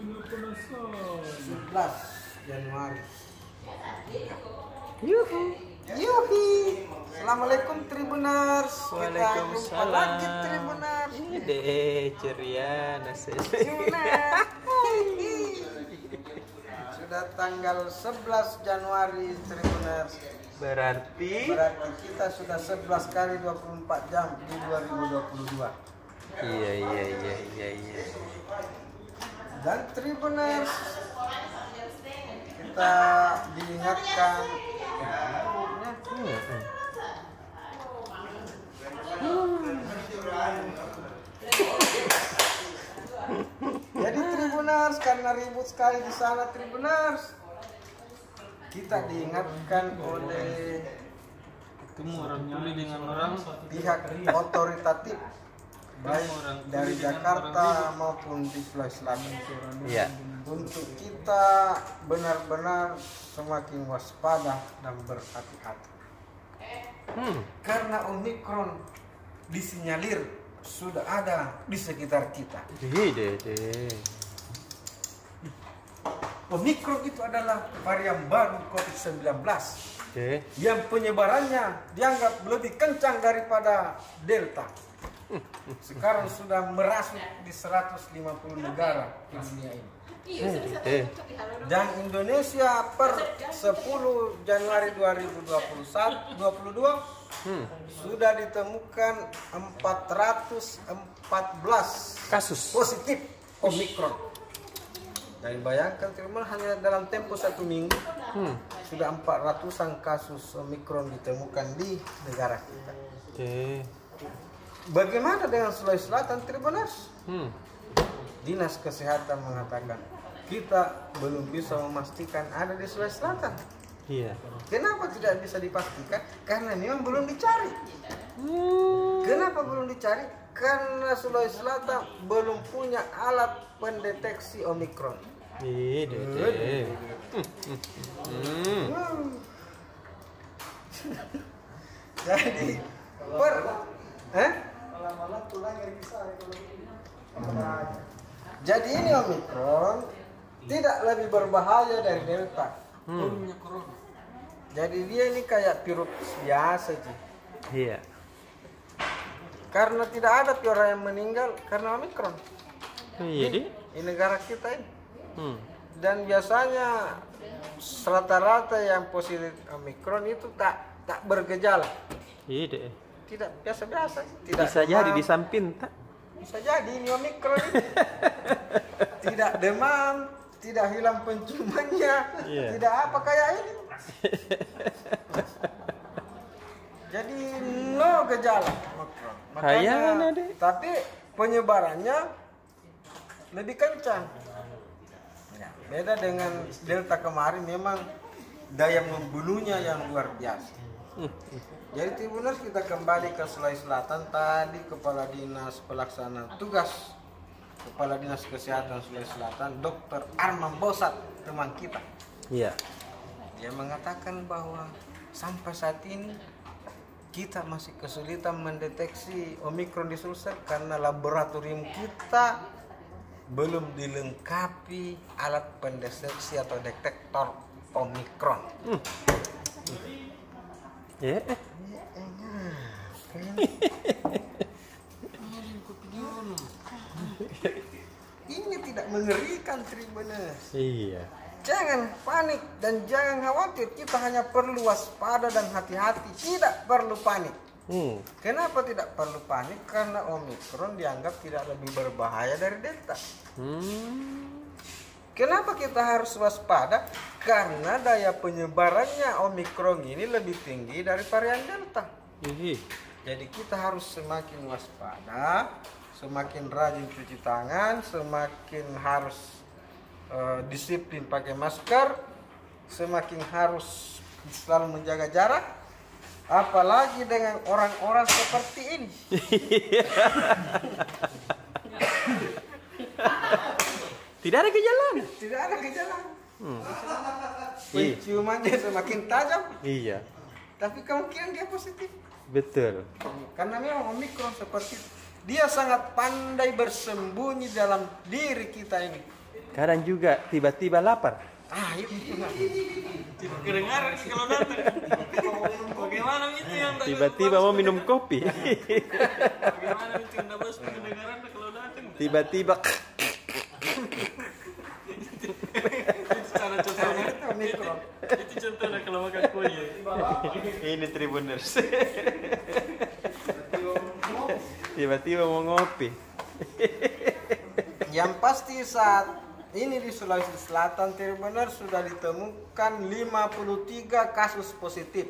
11 Januari. Yuhu. Yuhi. Assalamualaikum Tribuners. Kita jumpa lagi Tribuners. Ide ceria nasi. Sudah tanggal 11 Januari Tribuners. Berarti kita sudah 11 kali 24 jam di 2022. Iya. Dan Tribuners, kita diingatkan jadi Tribuners, karena ribut sekali di sana Tribuners, kita diingatkan oleh ketemu orang tuli dengan orang pihak otoritatif baik dari Jakarta maupun di Sulawesi Selatan. Iya. Untuk kita benar-benar semakin waspada dan berhati-hati. Karena Omikron disinyalir sudah ada di sekitar kita. Ide. Omikron itu adalah varian baru COVID-19 Oke. yang penyebarannya dianggap lebih kencang daripada Delta. Sekarang sudah merasuk di 150 negara di dunia ini. Dan Indonesia per 10 Januari 2022 sudah ditemukan 414 Kasus positif Omikron. Dan bayangkan teman, hanya dalam tempo 1 minggu sudah 400-an kasus Omikron ditemukan di negara kita. Oke. Bagaimana dengan Sulawesi Selatan Tribuners? Dinas Kesehatan mengatakan kita belum bisa memastikan ada di Sulawesi Selatan. Iya. Kenapa tidak bisa dipastikan? Karena memang belum dicari. Kenapa belum dicari? Karena Sulawesi Selatan belum punya alat pendeteksi Omikron. Ide. Jadi jadi ini Omikron tidak lebih berbahaya dari Delta. Jadi dia ini kayak virus biasa sih. Iya. Karena tidak ada orang yang meninggal karena Omikron Iya di. di negara kita ini. Dan biasanya rata-rata yang positif Omikron itu tak bergejala. Ide. Tidak biasa-biasa. Tidak Bisa demam. jadi di samping tak? Bisa jadi ini Omikron ini. Tidak demam, tidak hilang penciumannya, tidak apa kayak ini. Jadi no gejala Omikron. Kayaknya deh. Tapi penyebarannya lebih kencang. Ya, beda dengan Delta kemarin, memang daya membunuhnya yang luar biasa. Jadi Tribuners, kita kembali ke Sulawesi Selatan. Tadi Kepala Dinas Pelaksana Tugas Kepala Dinas Kesehatan Sulawesi Selatan, Dr. Arman Bosat, teman kita. Iya. Dia mengatakan bahwa sampai saat ini kita masih kesulitan mendeteksi Omikron di Sulsel karena laboratorium kita belum dilengkapi alat pendeteksi atau detektor Omikron. Ya. Ini tidak mengerikan Tribuners. Iya. Jangan panik dan jangan khawatir. Kita hanya perlu waspada dan hati-hati. Tidak perlu panik. Kenapa tidak perlu panik? Karena Omikron dianggap tidak lebih berbahaya dari Delta. Kenapa kita harus waspada? Karena daya penyebarannya Omikron ini lebih tinggi dari varian Delta. Jadi kita harus semakin waspada, semakin rajin cuci tangan, semakin harus disiplin pakai masker, semakin harus selalu menjaga jarak, apalagi dengan orang-orang seperti ini. Tidak ada gejala. Tidak ada gejala. Penciumannya semakin tajam. Iya. Tapi kemungkinan dia positif. Betul. Karena memang Omikron seperti itu. Dia sangat pandai bersembunyi dalam diri kita ini. Kadang juga tiba-tiba lapar. Ah, itu juga. Tidak kedengaran sih kalau datang. Bagaimana itu yang tak Tiba-tiba mau minum kopi. Bagaimana itu yang tak bos kedengaran kalau datang? Tiba-tiba Cara contohnya Itu mikro. itu contohnya kalau makan kue. ini Tribuners. Tiba-tiba mau ngopi. Yang pasti saat ini di Sulawesi Selatan Tribuners sudah ditemukan 53 kasus positif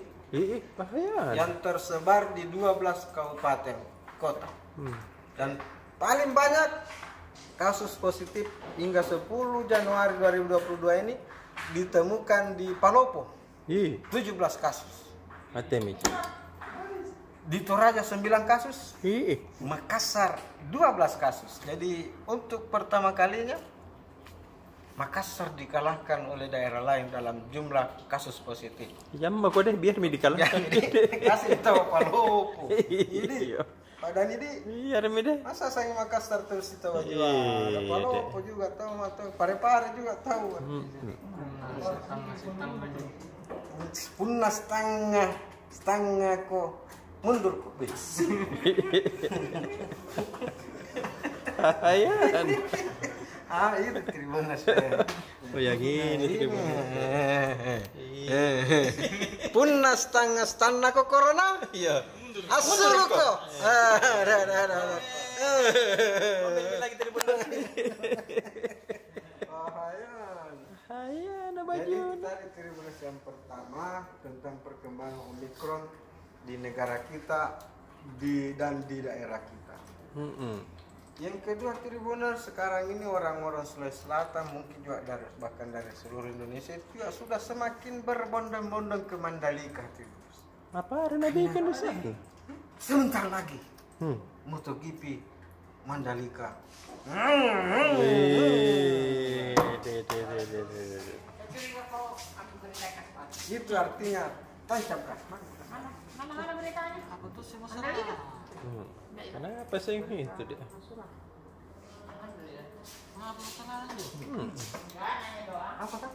Bahaya. yang tersebar di 12 kabupaten kota. Dan paling banyak kasus positif hingga 10 Januari 2022 ini ditemukan di Palopo, 17 kasus. Mati Michi. Di Toraja 9 kasus, Makassar 12 kasus. Jadi untuk pertama kalinya Makassar dikalahkan oleh daerah lain dalam jumlah kasus positif. Jam aku deh biar mi dikalahkan. Jadi kasih tahu Palopo. Ini Iya. Padahal ini Iya deh deh. masa saya Makassar terus itu aja. Iya, Ada Palopo juga tahu, atau Parepare juga tahu. Punah setengah kok mundur kok bis. Ayan. Itu Tribuners. Oh ya gini Tribuners. Punah setengah kok corona. Iya. Asal kok. Ada. Lagi Tribuners. Ayan. Ayan Jadi baju. tadi Tribuners yang pertama tentang perkembangan Omikron di negara kita dan di daerah kita. Yang kedua Tribuners, sekarang ini orang-orang Sulawesi Selatan mungkin juga bahkan dari seluruh Indonesia juga sudah semakin berbondong-bondong ke Mandalika Tribuners. Apa ada nabi kan di sana? Sebentar lagi MotoGP Mandalika. Itu artinya tancap gas. Mana ada beritanya? Apa tuh sih masalah? Kenapa sih itu dia? Apa masalahnya? Apa kan?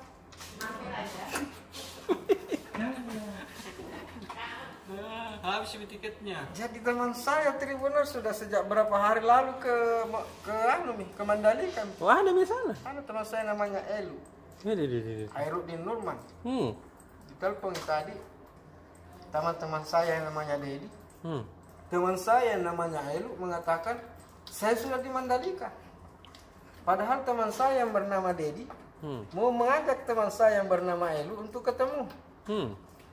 Habis beli tiketnya. Jadi teman saya Tribuners sudah sejak berapa hari lalu ke Mandalika. Wah ada di sana. Ada teman saya namanya Elu, Airuddin Nurman. Ditelepon tadi teman-teman saya yang namanya Dedi. Teman saya yang namanya Elu mengatakan saya sudah di Mandalika. Padahal teman saya yang bernama Dedi mau mengajak teman saya yang bernama Elu untuk ketemu.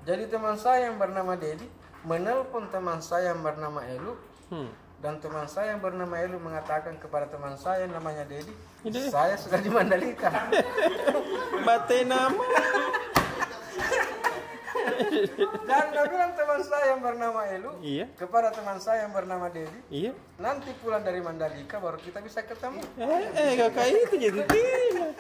Jadi teman saya yang bernama Dedi menelpon teman saya yang bernama Elu, dan teman saya yang bernama Elu mengatakan kepada teman saya yang namanya Dedi, saya sudah di Mandalika. Bate nama. Dan dia bilang teman saya yang bernama Elu kepada teman saya yang bernama Dedi, nanti pulang dari Mandalika baru kita bisa ketemu. Kakak itu jadi tidak.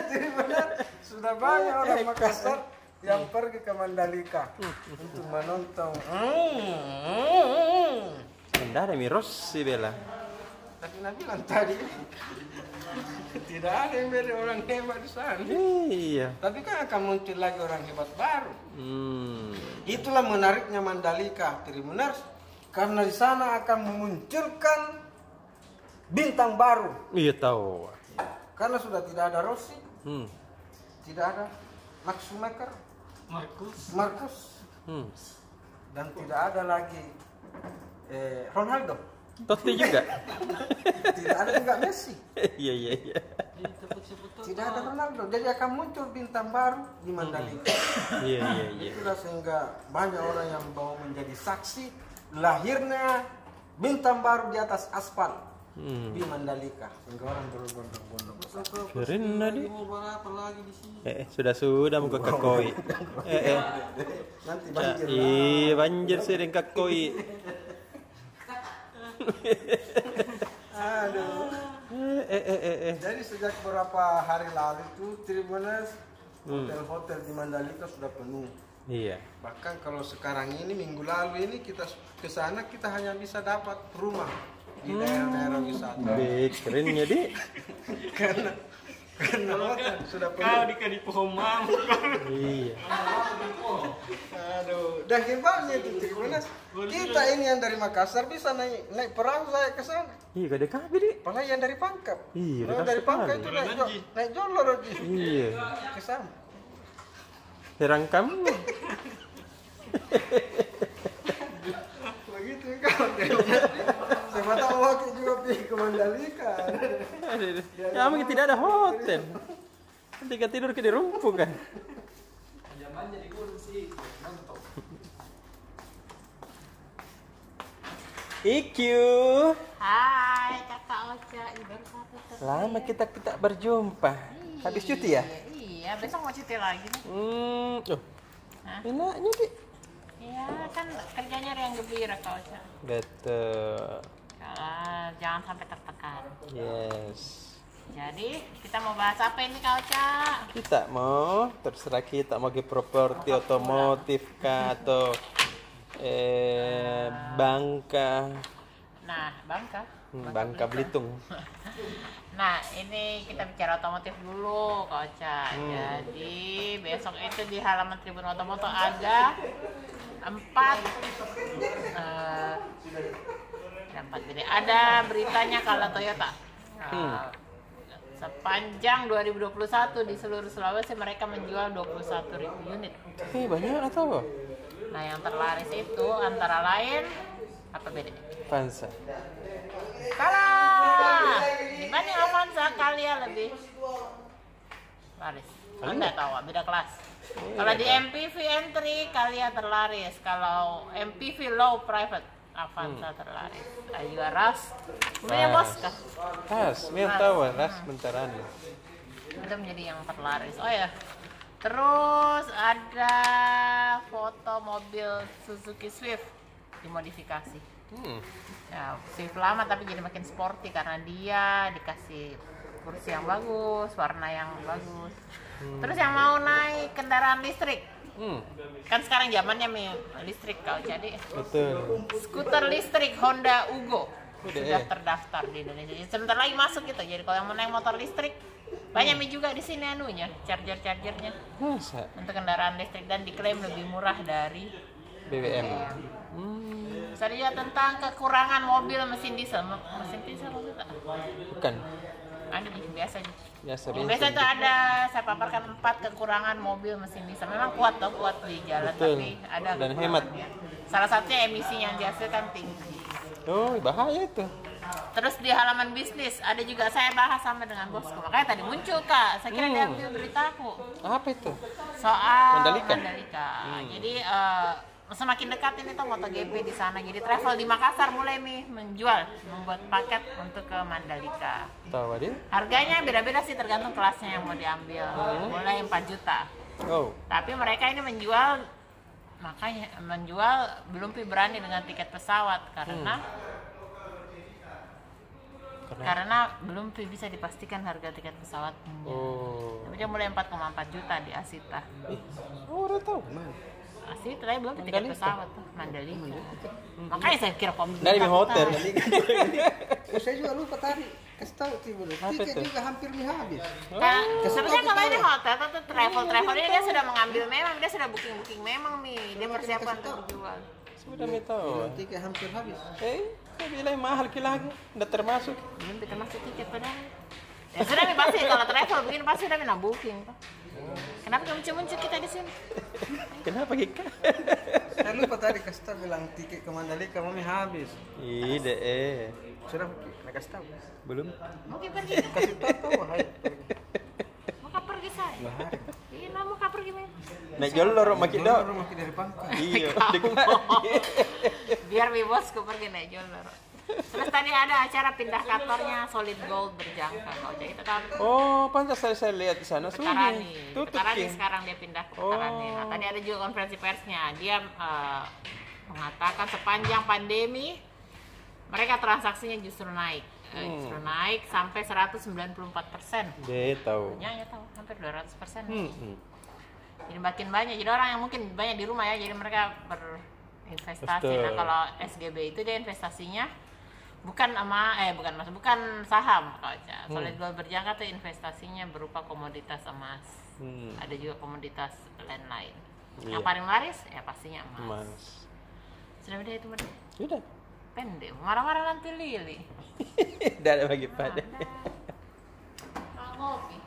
Jadi benar sudah banyak orang Makassar yang pergi ke Mandalika untuk menonton. Anda ada miros sih Bella. Tapi Nabi bilang tadi tidak ada yang beda orang hebat di sana. Iya. Tapi kan akan muncul lagi orang hebat baru. Itulah menariknya Mandalika Tribuners, karena di sana akan memunculkan bintang baru. Iya tahu. Karena sudah tidak ada Rossi, tidak ada Max Schumacher, Marcus, dan tidak ada lagi Ronaldo. Totti juga. Tidak ada juga Messi. Iya. Tidak ada Ronaldo. Jadi akan muncul bintang baru di Mandalika. Iya. Itulah sehingga banyak orang yang mau menjadi saksi lahirnya bintang baru di atas aspal di Mandalika. Sehingga orang berbondong-bondong. Keren tadi. Mau berapa lagi di sini? Sudah muka kakoi. Nanti banjir. Iya banjir sering kakoi. Aduh. Jadi sejak beberapa hari lalu itu Tribuners hotel-hotel di Mandalika sudah penuh. Iya. Bahkan kalau sekarang ini minggu lalu ini kita ke sana kita hanya bisa dapat rumah di daerah-daerah wisata. Kerennya di. Karena sudah Kau di pohon mam. Iya. Aduh, dan hebatnya itu Tribuners. Kita ini yang dari Makassar bisa naik perahu saya ke sana. Iya, gak ada kabel di. Apalagi yang dari Pangkep. Iya, Nah, dekat dari Pangkep sekali. itu naik jolor aja. Iya. Ke sana. Herang kamu. Begitu kan. Siapa tahu waktu juga pergi ke Mandalika. Ya, mungkin tidak ada hotel. Ketika tidur ke di rumput kan. IQ. Hai, kakak Ocha. Ih, baru satu terus. Lama kita berjumpa. Habis cuti ya? Iya, besok mau cuti lagi nih. Oh. Hah? Enaknya di. Iya, kan kerjanya yang gembira kak Ocha. Betul. Kalau jangan sampai tertekan. Yes. Jadi, kita mau bahas apa ini kak Ocha? Kita mau terserah kita mau ke properti otomotif kah atau Bangka. Nah, Bangka. Bangka Belitung. Nah, ini kita bicara otomotif dulu, Kak Ocha. Jadi, besok itu di halaman Tribun Otomoto ada 4 jadi ada beritanya kalau Toyota. Sepanjang 2021 di seluruh Sulawesi mereka menjual 21.000 unit. Banyak atau? Nah, yang terlaris itu antara lain apa bedanya? Avanza. Salah. Dibanding Avanza, Kalia lebih laris. Anda tahu, beda kelas. Kalau di MPV entry, Kalia terlaris. Kalau MPV low private, Avanza terlaris. Ayo Ras, punya bos kah? Ras, mir tahu Ras bentaran. Itu menjadi yang terlaris. Oh ya. Terus ada foto mobil Suzuki Swift dimodifikasi. Ya, Swift lama tapi jadi makin sporty karena dia dikasih kursi yang bagus, warna yang bagus. Terus yang mau naik kendaraan listrik, kan sekarang zamannya listrik kau jadi. Betul. Skuter listrik Honda Ugo Udah, sudah terdaftar di Indonesia. Sebentar lagi masuk gitu. Jadi kalau yang mau naik motor listrik banyak juga di sini anunya, chargernya Masa? untuk kendaraan listrik dan diklaim lebih murah dari BBM. Saya lihat tentang kekurangan mobil mesin diesel. Mesin diesel mobil tak? Bukan. Ada di biasa. Biasa Biasa itu ada, saya paparkan 4 kekurangan mobil mesin diesel. Memang kuat di jalan, Betul. tapi ada Dan hemat. Salah satunya emisi yang dihasilkan tinggi. Oh, bahaya itu. Terus di halaman bisnis ada juga saya bahas sama dengan bosku. Makanya tadi muncul kak. Saya kira dia ambil beritaku Apa itu? soal Mandalika. Jadi semakin dekat ini tuh MotoGP di sana. Jadi travel di Makassar mulai membuat paket untuk ke Mandalika. Tahu dia? Harganya beda-beda sih tergantung kelasnya yang mau diambil. Mulai 4 juta. Oh. Tapi mereka ini menjual belum berani dengan tiket pesawat karena belum bisa dipastikan harga tiket pesawatnya. Tapi dia mulai 4,4 juta di Asita. Udah tahu mana? Asita tapi belum tiket pesawat tuh Mandalika. Makanya saya kira Dari hotel. Saya juga lupa tadi. Kasih tahu Tribuners. Tiket juga hampir habis. Nah, sebenarnya kalau ini hotel atau travel ini dia sudah mengambil memang, dia sudah booking memang nih, dia persiapan untuk dijual. Sudah mi tahu. Tiket hampir habis. Saya bilang mahal lagi. Udah termasuk. Belum termasuk tiket padahal. Ya sudah nih pasti kalau travel begini pasti udah minta booking. Kenapa muncul kita di sini? Kenapa Gika? Saya lupa tadi kasih tahu bilang tiket ke Mandalika mami habis. Ide. Sudah kasih tahu. Belum. Mungkin pergi. Kasih tahu hai. Mau pergi saya. Bahari. Iya, mau pergi men. Naik jolor makin dok. Baru makin dari Pangkal. Iya. Biar mi bosku pergi naik jolor. Terus tadi ada acara pindah kantornya Solid Gold berjangka. Kau jadi itu kan Oh, pantas saya lihat di sana Petarani. Tutup Petarani Ki. sekarang dia pindah ke Petarani. Nah, tadi ada juga konferensi persnya. Dia mengatakan sepanjang pandemi mereka transaksinya justru naik. Justru naik sampai 194%. Dia tahu. Ya tahu, hampir 200%. Jadi makin banyak. Jadi orang yang mungkin banyak di rumah ya, jadi mereka berinvestasi. Betul. Nah, kalau SGB itu dia investasinya bukan bukan saham Ocha. Solid gold berjangka tuh investasinya berupa komoditas emas. Ada juga komoditas lain-lain. Yang paling laris ya pastinya emas. Sudah udah itu udah. Sudah. Pendek, marah-marah nanti Lili. Udah ada bagi pada. Ngopi.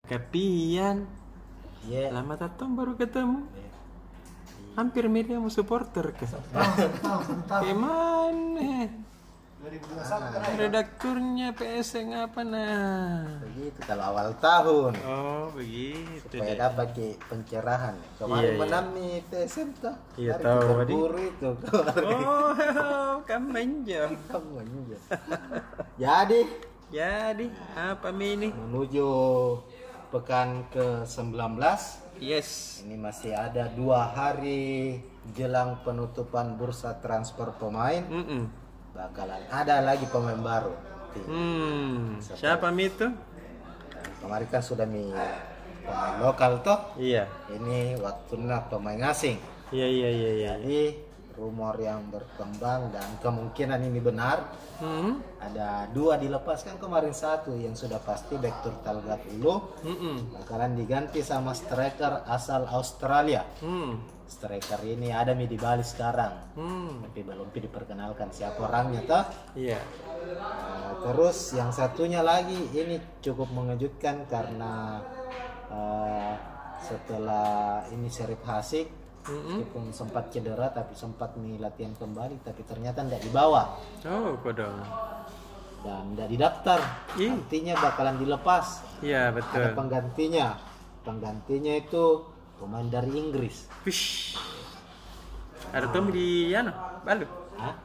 Kepian. Iya. Lama datang baru ketemu. Hampir mirip sama supporter ke. Gimana? Redakturnya PSN apa nah? Begitu kalau awal tahun. Oh begitu. Supaya deh. dapat pencerahan. Kemarin Iya, menang nih TSM tuh. Iya, Hari tahu, kita Wadi. buru itu kemarin. Oh kamu jam. Kamu aja. Jadi Jadi apa ini? menuju pekan ke-19. Yes. Ini masih ada 2 hari jelang penutupan bursa transfer pemain. Bakalan ada lagi pemain baru. Siapa itu? Kemarin kan sudah pemain lokal toh. Iya. Ini waktunya pemain asing. Iya. Jadi rumor yang berkembang dan kemungkinan ini benar. Ada 2 dilepaskan, kemarin 1 yang sudah pasti bek Talgat Ulu bakalan diganti sama striker asal Australia. Striker ini ada di Bali sekarang, tapi belum diperkenalkan siapa orangnya toh. Iya. Terus yang satunya lagi ini cukup mengejutkan karena setelah ini Serif Hasik meskipun sempat cedera tapi sempat latihan kembali tapi ternyata tidak dibawa. Oh, kodong. Dan tidak didaftar. Artinya bakalan dilepas. Iya, betul. Ada penggantinya. Penggantinya itu pemain dari Inggris. Wish. Ada Tom di Balu. Hah?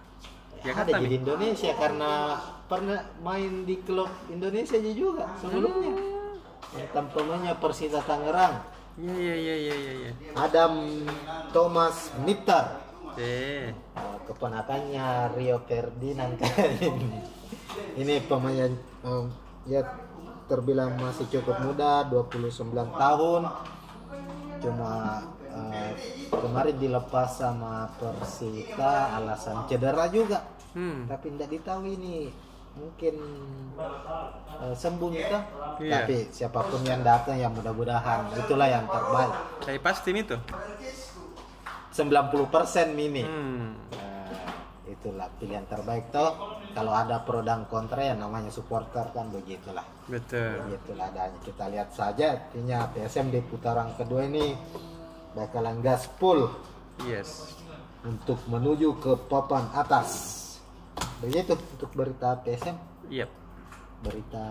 Jakarta, Ada di Indonesia karena pernah main di klub Indonesia juga sebelumnya. Mantan pemainnya Persita Tangerang. Iya. Adam Thomas Niptar. Keponakannya Rio Ferdinand ini. Ini pemain ya terbilang masih cukup muda, 29 tahun. Cuma kemarin dilepas sama Persita alasan cedera juga. Tapi tidak ditahu ini mungkin sembuh gitu. Tapi siapapun yang datang ya mudah-mudahan itulah yang terbaik. Saya pasti itu. 90% mini. Itulah pilihan terbaik toh. Kalau ada pro dan kontra ya namanya supporter kan begitulah. Betul. Begitulah adanya. Kita lihat saja artinya PSM di putaran kedua ini bakalan gaspol. Yes. Untuk menuju ke papan atas. Begitu untuk berita PSM. Yep. Berita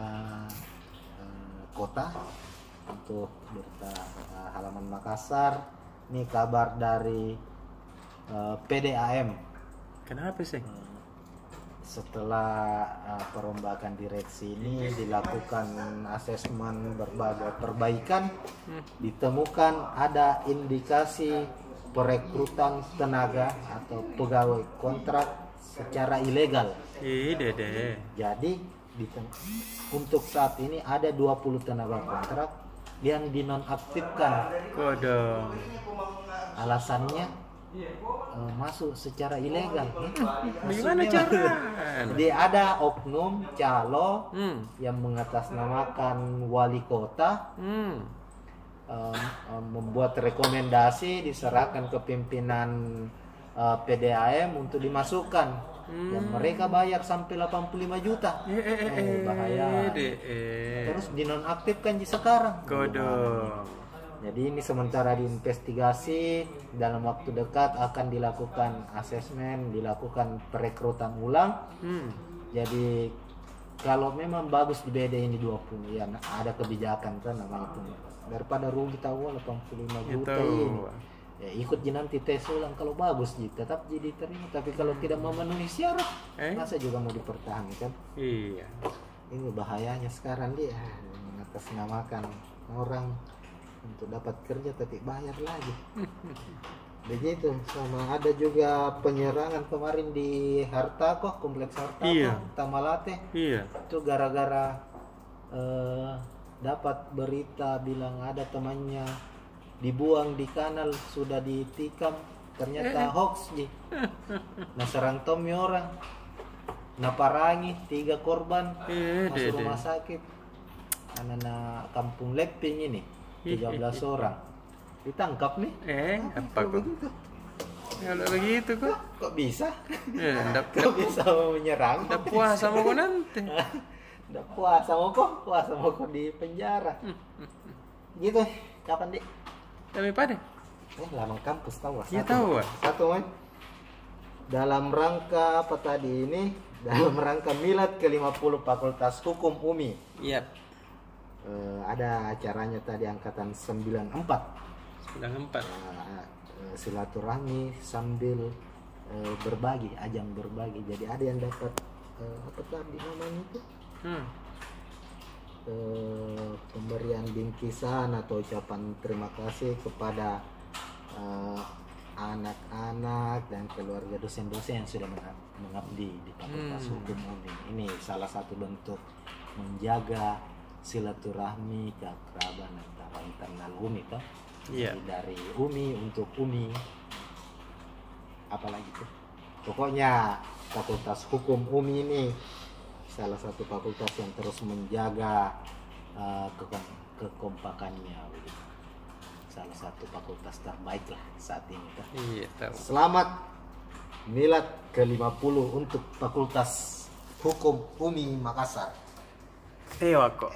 kota. Untuk berita halaman Makassar. Ini kabar dari PDAM. Kenapa sih? Setelah perombakan direksi ini dilakukan asesmen berbagai perbaikan, ditemukan ada indikasi perekrutan tenaga atau pegawai kontrak secara ilegal. Dede. Jadi untuk saat ini ada 20 tenaga kontrak yang dinonaktifkan. Kodong. Alasannya masuk secara ilegal. Bagaimana cara? Jadi ada oknum calo yang mengatasnamakan wali kota, membuat rekomendasi diserahkan ke pimpinan PDAM untuk dimasukkan. Dan mereka bayar sampai 85 juta. Bahaya. Terus dinonaktifkan sekarang. Kodong. Jadi ini sementara diinvestigasi, dalam waktu dekat akan dilakukan asesmen, dilakukan perekrutan ulang. Jadi kalau memang bagus di BD ini 20 ya ada kebijakan kan namanya itu. Daripada rugi tahu 85 juta ini. Ya, ikut nanti tes ulang kalau bagus tetap jadi terima, tapi kalau tidak memenuhi syarat masa juga mau dipertahankan. Iya. Ini bahayanya sekarang dia mengatasnamakan orang untuk dapat kerja tapi bayar lagi. Begitu. Sama ada juga penyerangan kemarin di Hartako, kompleks Hartako, Tamalate. Iya. Itu gara-gara dapat berita bilang ada temannya dibuang di kanal, sudah ditikam ternyata hoax ji. Nah serang Tommy orang, naparangi 3 korban masuk rumah sakit. Anak-anak kampung Leping ini 13 orang ditangkap nih. Apa kok? Begitu? Kalau begitu kok? Kok bisa? Kok bisa menyerang? Udah puasa mau kok nanti. Udah puasa mau kok di penjara. Gitu. Kapan dik? Tapi pada? Lama kampus tahu lah. Iya tahu. Satu man. Dalam rangka apa tadi ini? Dalam rangka milad ke-50 Fakultas Hukum UMI. Iya. Ada acaranya tadi angkatan 94. 94. Silaturahmi sambil berbagi, ajang berbagi. Jadi ada yang dapat apa tadi namanya itu? Pemberian bingkisan atau ucapan terima kasih kepada anak-anak dan keluarga dosen-dosen yang sudah mengabdi di Fakultas Hukum UMI. Ini salah satu bentuk menjaga silaturahmi keakraban antara internal UMI toh. Iya. Dari UMI untuk UMI. Apalagi tuh. Pokoknya Fakultas Hukum UMI ini salah satu fakultas yang terus menjaga kekompakannya. Salah satu fakultas terbaik lah saat ini. Iya tahu. Selamat milad ke-50 untuk Fakultas Hukum UMI Makassar. Kok.